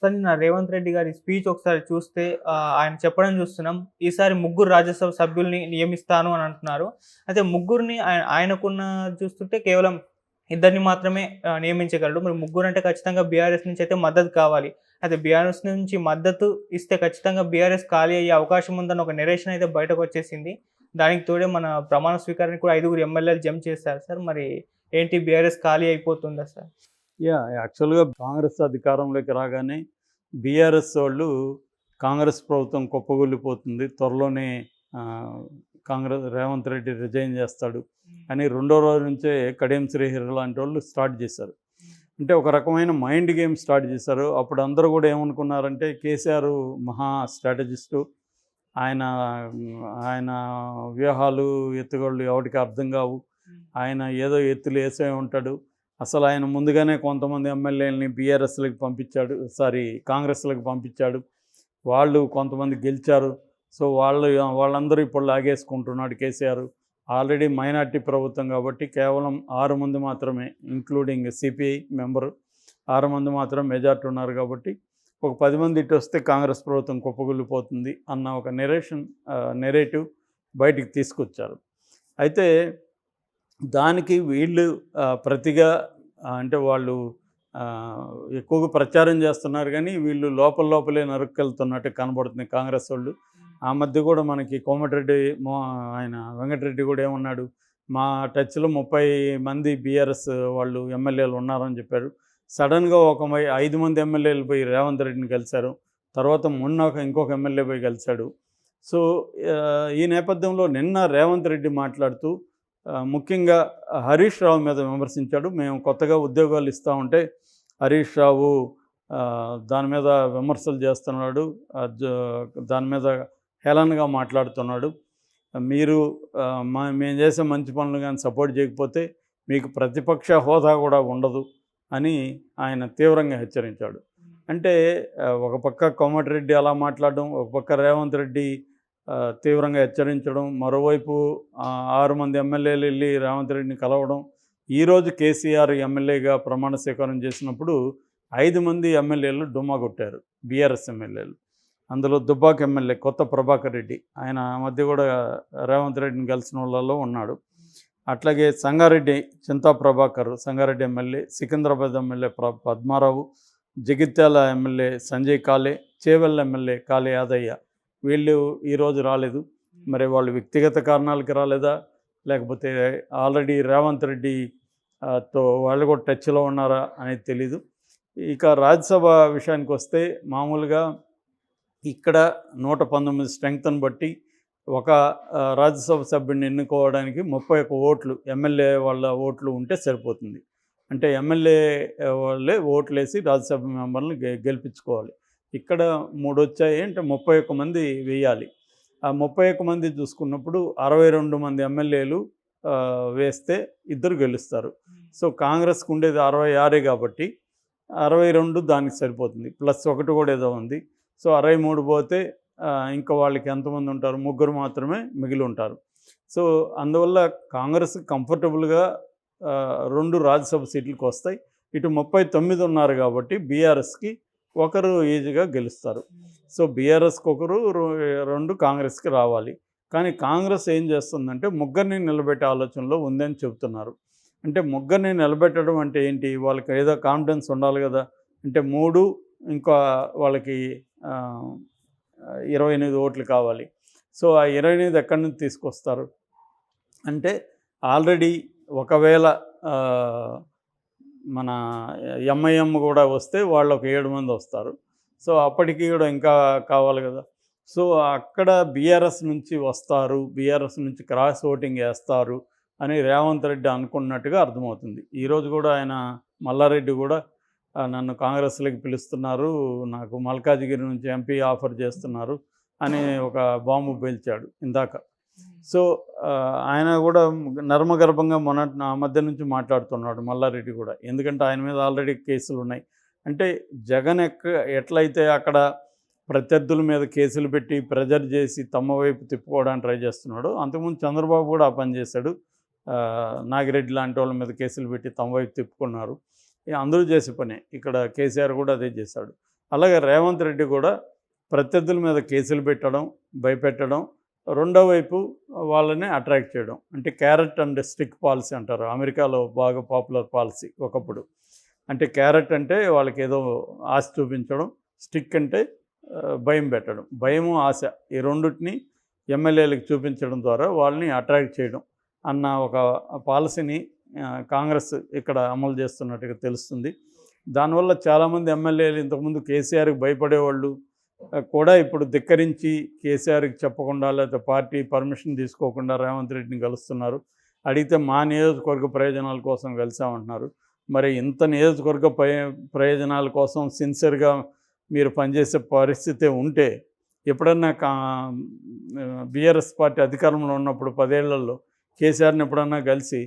Sir నిన్న రేవంత్ రెడ్డి గారి speech ఒకసారి చూస్తే ఆయన చెప్పడం చూస్తున్నాం. ఈసారి ముగ్గురు రాజ్యసభ సభ్యుల్ని నియమిస్తాను అని అంటున్నారు. అయితే ముగ్గురిని ఆయనకున్న చూస్తుంటే కేవలం ఇద్దరిని మాత్రమే నియమించగలడు. మరి ముగ్గురంటే ఖచ్చితంగా బీఆర్ఎస్ నుంచి అయితే మద్దతు కావాలి. అయితే బీఆర్ఎస్ నుంచి మద్దతు ఇస్తే ఖచ్చితంగా బీఆర్ఎస్ ఖాళీ అయ్యే అవకాశం ఉందన్న ఒక నెరేషన్ అయితే బయటకొచ్చేసింది. దానికి తోడే మన ప్రమాణ స్వీకారానికి కూడా 5గురు ఎమ్మెల్యేలు జంప్ చేశారు సార్. మరి ఏంటి బీఆర్ఎస్ ఖాళీ అయిపోతుందా సార్? యాక్చువల్‌గా కాంగ్రెస్ అధికారంలోకి రాగానే బీఆర్ఎస్ వాళ్ళు కాంగ్రెస్ ప్రభుత్వం కుప్పకూలిపోతుంది. త్వరలోనే ఆహ్, రేవంత్ రెడ్డి రిజైన్ చేస్తాడు అని రెండో రోజు నుంచే కడియం శ్రీహరి లాంటోళ్ళు స్టార్ట్ చేశారు. అంటే ఒక రకమైన మైండ్ గేమ్ స్టార్ట్ చేశారు. అప్పుడు అందరూ కూడా ఏమనుకున్నారంటే కేసీఆర్ మహా స్ట్రాటజిస్టు. ఆయన ఆయన వ్యూహాలు, ఎత్తుగడలు ఎవడికి అర్థం కావు. ఆయన ఏదో ఎత్తులు ఏసే ఉంటాడు. అసలు ఆయన ముందుగానే కొంతమంది ఎమ్మెల్యేలని బీఆర్ఎస్‌లకి పంపించాడు. కాంగ్రెస్‌లకి పంపించాడు. వాళ్ళు కొంతమంది గెలిచారు. సో, వాళ్ళందరూ ఇప్పుడు లాగేసుకుంటున్నాడు కేసీఆర్. ఆల్రెడీ మైనారిటీ ప్రభుత్వం కాబట్టి కేవలం 6 మంది మాత్రమే, ఇంక్లూడింగ్ సిపిఐ మెంబరు 6 మంది మాత్రం మెజారిటీ ఉన్నారు కాబట్టి ఒక 10 మంది ఇటు వస్తే కాంగ్రెస్ ప్రభుత్వం కుప్పకూలిపోతుంది అన్న ఒక నెరేటివ్ బయటికి తీసుకొచ్చారు. అయితే దానికి వీళ్ళు ప్రతిగా అంటే వాళ్ళు ఎక్కువగా ప్రచారం చేస్తున్నారు కానీ వీళ్ళు లోపలే నరుక్కెళ్తున్నట్టు కనబడుతుంది కాంగ్రెస్ వాళ్ళు. ఆ మధ్య కూడా మనకి కోమటిరెడ్డి ఆయన వెంకటరెడ్డి కూడా ఏమన్నాడు, మా టచ్‌లో 30 మంది బీఆర్ఎస్ వాళ్ళు ఎమ్మెల్యేలు ఉన్నారని చెప్పారు. సడన్‌గా 5 మంది ఎమ్మెల్యేలు పోయి రేవంత్ రెడ్డిని కలిశారు. తర్వాత మొన్న ఇంకొక ఎమ్మెల్యే పోయి కలిశాడు. సో, ఈ నేపథ్యంలో నిన్న రేవంత్ రెడ్డి మాట్లాడుతూ ముఖ్యంగా హరీష్ రావు మీద విమర్శించాడు. మేము కొత్తగా ఉద్యోగాలు ఇస్తూ ఉంటే హరీష్ రావు దాని మీద విమర్శలు చేస్తున్నాడు. దాని మీద హేళనగా మాట్లాడుతున్నాడు. మీరు మేము చేసే మంచి పనులు కానీ సపోర్ట్ చేయకపోతే మీకు ప్రతిపక్ష హోదా కూడా ఉండదు అని ఆయన తీవ్రంగా హెచ్చరించాడు. అంటే ఒక పక్క కోమటిరెడ్డి అలా మాట్లాడడం, ఒక పక్క రేవంత్ రెడ్డి తీవ్రంగా హెచ్చరించడం, మరోవైపు 6 మంది ఎమ్మెల్యేలు వెళ్ళి రేవంత్ రెడ్డిని కలవడం. ఈరోజు కేసీఆర్ ఎమ్మెల్యేగా ప్రమాణ స్వీకారం చేసినప్పుడు 5 మంది ఎమ్మెల్యేలు డుమ్మా కొట్టారు, బీఆర్ఎస్ ఎమ్మెల్యేలు. అందులో దుబ్బాక ఎమ్మెల్యే కొత్త ప్రభాకర్ రెడ్డి, ఆయన మధ్య కూడా రేవంత్ రెడ్డిని కలిసిన వాళ్ళలో ఉన్నాడు. అట్లాగే Sangareddy Chinta Prabhakar, Sangareddy MLA, Secunderabad MLA Padmarao, Jagtial MLA Sanjay Kale, Chevella MLA కాలే యాదయ్య, వీళ్ళు ఈరోజు రాలేదు. మరి వాళ్ళు వ్యక్తిగత కారణాలకి రాలేదా, లేకపోతే ఆల్రెడీ రేవంత్ రెడ్డి తో వాళ్ళు కూడా టచ్లో ఉన్నారా అనేది తెలీదు. ఇక రాజ్యసభ విషయానికి వస్తే మామూలుగా ఇక్కడ 119 స్ట్రెంగ్త్ని బట్టి ఒక రాజ్యసభ సభ్యుడిని ఎన్నుకోవడానికి 31 ఓట్లు, ఎమ్మెల్యే వాళ్ళ ఓట్లు ఉంటే సరిపోతుంది. అంటే ఎమ్మెల్యే వాళ్ళే ఓట్లేసి రాజ్యసభ మెంబర్ని గెలిపించుకోవాలి. ఇక్కడ 3 వచ్చాయి అంటే 31 మంది వేయాలి. ఆ 31 మంది చూసుకున్నప్పుడు 62 మంది ఎమ్మెల్యేలు వేస్తే ఇద్దరు గెలుస్తారు. సో, కాంగ్రెస్కి ఉండేది 66 కాబట్టి 62 దానికి సరిపోతుంది. ప్లస్ ఒకటి కూడా ఏదో ఉంది. సో, 63 పోతే ఇంకా వాళ్ళకి ఎంతమంది ఉంటారు, ముగ్గురు మాత్రమే మిగిలి ఉంటారు. సో, అందువల్ల కాంగ్రెస్ కంఫర్టబుల్గా 2 రాజ్యసభ సీట్లకు వస్తాయి. ఇటు 39 ఉన్నారు కాబట్టి బీఆర్ఎస్కి ఒకరు ఈజీగా గెలుస్తారు. సో, బీఆర్ఎస్కి ఒకరు, 2 కాంగ్రెస్కి రావాలి. కానీ కాంగ్రెస్ ఏం చేస్తుందంటే ముగ్గురిని నిలబెట్టే ఆలోచనలో ఉందని చెబుతున్నారు. అంటే ముగ్గురిని నిలబెట్టడం అంటే ఏంటి, వాళ్ళకి ఏదో కాన్ఫిడెన్స్ ఉండాలి కదా. అంటే 3 ఇంకా వాళ్ళకి 28 ఓట్లు కావాలి. సో, ఆ 28 ఎక్కడి నుంచి తీసుకొస్తారు అంటే ఆల్రెడీ ఒకవేళ మన ఎంఐఎం కూడా వస్తే వాళ్ళు ఒక 7 మంది వస్తారు. సో, అప్పటికి కూడా ఇంకా కావాలి కదా. సో, అక్కడ బీఆర్ఎస్ నుంచి వస్తారు, బీఆర్ఎస్ నుంచి క్రాస్ ఓటింగ్ వేస్తారు అని రేవంత్ రెడ్డి అనుకున్నట్టుగా అర్థమవుతుంది. ఈరోజు కూడా ఆయన మల్లారెడ్డి కూడా నన్ను కాంగ్రెస్లోకి పిలుస్తున్నారు, నాకు మల్కాజిగిరి నుంచి ఎంపీ ఆఫర్ చేస్తున్నారు అని ఒక బాంబు పేల్చాడు ఇందాక. సో, ఆయన కూడా నర్మగర్భంగా ఆ మధ్య నుంచి మాట్లాడుతున్నాడు మల్లారెడ్డి కూడా. ఎందుకంటే ఆయన మీద ఆల్రెడీ కేసులు ఉన్నాయి. అంటే జగన్ ఎట్లయితే అక్కడ ప్రత్యర్థుల మీద కేసులు పెట్టి ప్రెజర్ చేసి తమ వైపు తిప్పుకోవడానికి ట్రై చేస్తున్నాడు, అంతకుముందు చంద్రబాబు కూడా ఆ పని చేశాడు. నాగిరెడ్డి లాంటి వాళ్ళ మీద కేసులు పెట్టి తమ వైపు తిప్పుకున్నారు. అందరూ చేసే పనే. ఇక్కడ కేసీఆర్ కూడా అదే చేశాడు. అలాగే రేవంత్ రెడ్డి కూడా ప్రత్యర్థుల మీద కేసులు పెట్టడం, భయపెట్టడం, రెండో వైపు వాళ్ళని అట్రాక్ట్ చేయడం. అంటే క్యారెట్ అండ్ స్టిక్ పాలసీ అంటారు. అమెరికాలో బాగా పాపులర్ పాలసీ ఒకప్పుడు. అంటే క్యారెట్ అంటే వాళ్ళకి ఏదో ఆశ చూపించడం, స్టిక్ అంటే భయం పెట్టడం. భయము, ఆశ ఈ రెండిటిని ఎమ్మెల్యేలకు చూపించడం ద్వారా వాళ్ళని అట్రాక్ట్ చేయడం అన్న ఒక పాలసీని కాంగ్రెస్ ఇక్కడ అమలు చేస్తున్నట్టుగా తెలుస్తుంది. దానివల్ల చాలామంది ఎమ్మెల్యేలు ఇంతకుముందు కేసీఆర్కి భయపడేవాళ్ళు కూడా ఇప్పుడు ధిక్కరించి కేసీఆర్కి చెప్పకుండా లేకపోతే పార్టీ పర్మిషన్ తీసుకోకుండా రేవంత్ రెడ్డిని కలుస్తున్నారు. అడిగితే మా నియోజకవర్గ ప్రయోజనాల కోసం కలిసామంటున్నారు. మరి ఇంత నియోజకవర్గ ప్రయోజనాల కోసం సిన్సియర్గా మీరు పనిచేసే పరిస్థితి ఉంటే ఎప్పుడన్నా బీఆర్ఎస్ పార్టీ అధికారంలో ఉన్నప్పుడు 10 ఏళ్లలో కేసీఆర్ని ఎప్పుడన్నా కలిసి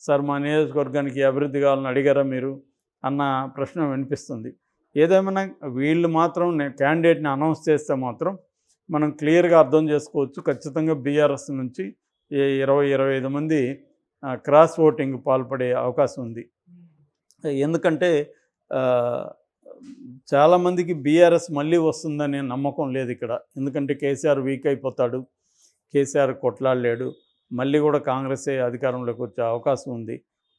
సార్ మా నియోజకవర్గానికి అభివృద్ధి కావాలని అడిగారా మీరు అన్న ప్రశ్న వినిపిస్తుంది. ఏదేమైనా వీళ్ళు మాత్రం క్యాండిడేట్ని అనౌన్స్ చేస్తే మాత్రం మనం క్లియర్గా అర్థం చేసుకోవచ్చు. ఖచ్చితంగా బీఆర్ఎస్ నుంచి 20-25 మంది క్రాస్ ఓటింగ్ పాల్పడే అవకాశం ఉంది. ఎందుకంటే చాలామందికి బీఆర్ఎస్ మళ్ళీ వస్తుందనే నమ్మకం లేదు ఇక్కడ. ఎందుకంటే కేసీఆర్ వీక్ అయిపోతాడు, కేసీఆర్ కొట్లాడలేడు, మళ్ళీ కూడా కాంగ్రెసే అధికారంలోకి వచ్చే అవకాశం ఉంది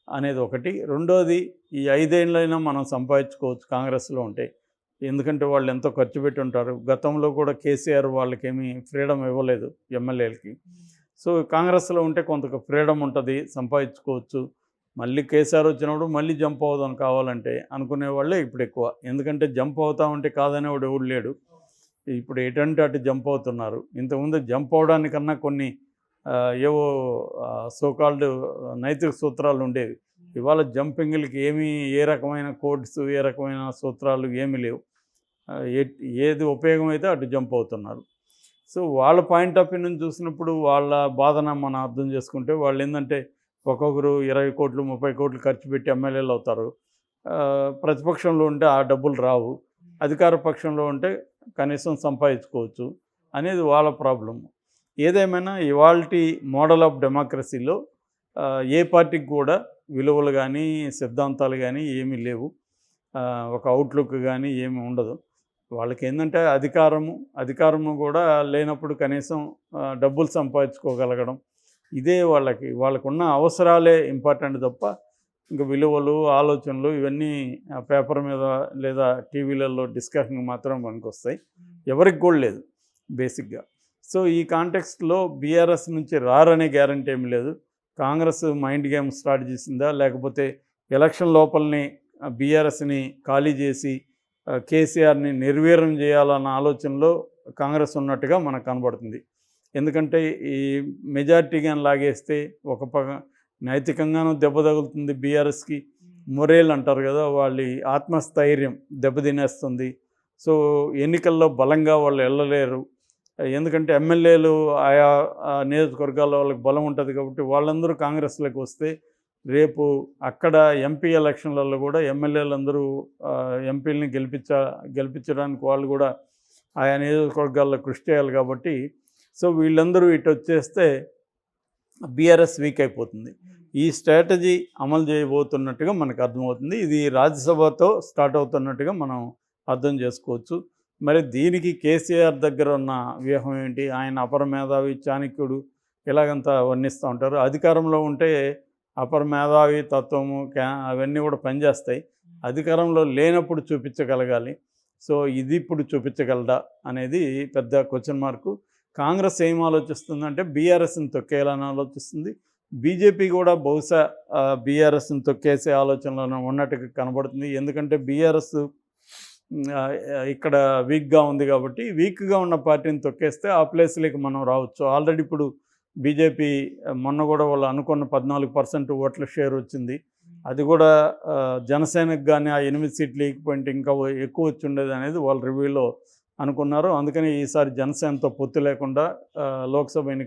అనేది ఒకటి. రెండోది, ఈ 5 ఏళ్ళైనా మనం సంపాదించుకోవచ్చు కాంగ్రెస్లో ఉంటే. ఎందుకంటే వాళ్ళు ఎంతో ఖర్చు పెట్టి ఉంటారు. గతంలో కూడా కేసీఆర్ వాళ్ళకేమీ ఫ్రీడమ్ ఇవ్వలేదు ఎమ్మెల్యేలకి. సో కాంగ్రెస్లో ఉంటే కొంత ఫ్రీడమ్ ఉంటుంది, సంపాదించుకోవచ్చు. మళ్ళీ కేసీఆర్ వచ్చినప్పుడు మళ్ళీ జంప్ అవుదాం కావాలంటే అనుకునే వాళ్ళే ఇప్పుడు ఎక్కువ. ఎందుకంటే జంప్ అవుతామంటే కాదనేవాడు ఎవడు లేడు. ఇప్పుడు ఎటంటే అటు జంప్ అవుతున్నారు. ఇంతకుముందు జంప్ అవడానికన్నా కొన్ని ఏవో సోకాల్డ్ నైతిక సూత్రాలు ఉండేవి. ఇవాళ జంపింగ్లకి ఏ రకమైన కోడ్స్, ఏ రకమైన సూత్రాలు ఏమీ లేవు. ఏది ఉపయోగం అయితే అటు జంప్ అవుతున్నారు. సో వాళ్ళ పాయింట్ ఆఫ్ వ్యూ నుంచి చూసినప్పుడు వాళ్ళ బాధన మనం అర్థం చేసుకుంటే వాళ్ళు ఏంటంటే ఒక్కొక్కరు 20 కోట్లు 30 కోట్లు ఖర్చు పెట్టి ఎమ్మెల్యేలు అవుతారు. ప్రతిపక్షంలో ఉంటే ఆ డబ్బులు రావు, అధికార పక్షంలో ఉంటే కనీసం సంపాదించుకోవచ్చు అనేది వాళ్ళ ప్రాబ్లం. ఏదేమైనా ఇవాల్టి మోడల్ ఆఫ్ డెమోక్రసీలో ఏ పార్టీకి కూడా విలువలు కానీ సిద్ధాంతాలు కానీ ఏమీ లేవు. ఒక అవుట్లుక్ కానీ ఏమీ ఉండదు. వాళ్ళకి ఏంటంటే అధికారము కూడా లేనప్పుడు కనీసం డబ్బులు సంపాదించుకోగలగడం, ఇదే వాళ్ళకున్న అవసరాలే ఇంపార్టెంట్ తప్ప ఇంకా విలువలు, ఆలోచనలు ఇవన్నీ పేపర్ మీద లేదా టీవీలలో డిస్కషన్కి మాత్రం పనికొస్తాయి. ఎవరికి కూడా లేదు బేసిక్గా. సో ఈ కాంటెక్స్ట్లో బీఆర్ఎస్ నుంచి రారనే గ్యారంటీ ఏమి లేదు. కాంగ్రెస్ మైండ్ గేమ్ స్టార్ట్ చేసిందా, లేకపోతే ఎలక్షన్ లోపలనే బీఆర్ఎస్ని ఖాళీ చేసి కేసీఆర్ని నిర్వీర్యం చేయాలన్న ఆలోచనలో కాంగ్రెస్ ఉన్నట్టుగా మనకు కనబడుతుంది. ఎందుకంటే ఈ మెజార్టీగా లాగేస్తే ఒక నైతికంగానూ దెబ్బ తగులుతుంది బీఆర్ఎస్కి. మొరేల్ అంటారు కదా, వాళ్ళ ఆత్మస్థైర్యం దెబ్బతినేస్తుంది. సో ఎన్నికల్లో బలంగా వాళ్ళు వెళ్ళలేరు. ఎందుకంటే ఎమ్మెల్యేలు ఆయా నియోజకవర్గాల్లో వాళ్ళకి బలం ఉంటుంది కాబట్టి వాళ్ళందరూ కాంగ్రెస్లోకి వస్తే రేపు అక్కడ ఎంపీ ఎలక్షన్లలో కూడా ఎమ్మెల్యేలందరూ ఎంపీలని గెలిపించడానికి వాళ్ళు కూడా ఆయా నియోజకవర్గాల్లో కృషి చేయాలి కాబట్టి సో వీళ్ళందరూ ఇటు వచ్చేస్తే బీఆర్ఎస్ వీక్ అయిపోతుంది. ఈ స్ట్రాటజీ అమలు చేయబోతున్నట్టుగా మనకు అర్థమవుతుంది. ఇది రాజ్యసభతో స్టార్ట్ అవుతున్నట్టుగా మనం అర్థం చేసుకోవచ్చు. మరి దీనికి కేసీఆర్ దగ్గర ఉన్న వ్యూహం ఏంటి? ఆయన అపర మేధావి, చాణక్యుడు ఇలాగంతా వర్ణిస్తూ ఉంటారు. అధికారంలో ఉంటే అపర మేధావి తత్వము అవన్నీ కూడా పనిచేస్తాయి. అధికారంలో లేనప్పుడు చూపించగలగాలి. సో ఇది ఇప్పుడు చూపించగలడా అనేది పెద్ద క్వశ్చన్ మార్కు. కాంగ్రెస్ ఏం ఆలోచిస్తుందంటే బీఆర్ఎస్ని తొక్కేయాలని ఆలోచిస్తుంది. బీజేపీ కూడా బహుశా బీఆర్ఎస్ని తొక్కేసే ఆలోచనలో ఉన్నట్టుగా కనబడుతుంది. ఎందుకంటే బీఆర్ఎస్ ఇక్కడ వీక్గా ఉంది కాబట్టి వీక్గా ఉన్న పార్టీని తొక్కేస్తే ఆ ప్లేస్లోకి మనం రావచ్చు. ఆల్రెడీ ఇప్పుడు బీజేపీ మొన్న కూడా వాళ్ళు అనుకున్న 14% ఓట్ల షేర్ వచ్చింది. అది కూడా జనసేనకు కానీ ఆ 8 సీట్లు లేకపోయింటే ఇంకా ఎక్కువ వచ్చి ఉండేది అనేది వాళ్ళ రివ్యూలో అనుకున్నారు. అందుకని ఈసారి జనసేనతో పొత్తు లేకుండా లోక్సభ ఎన్నిక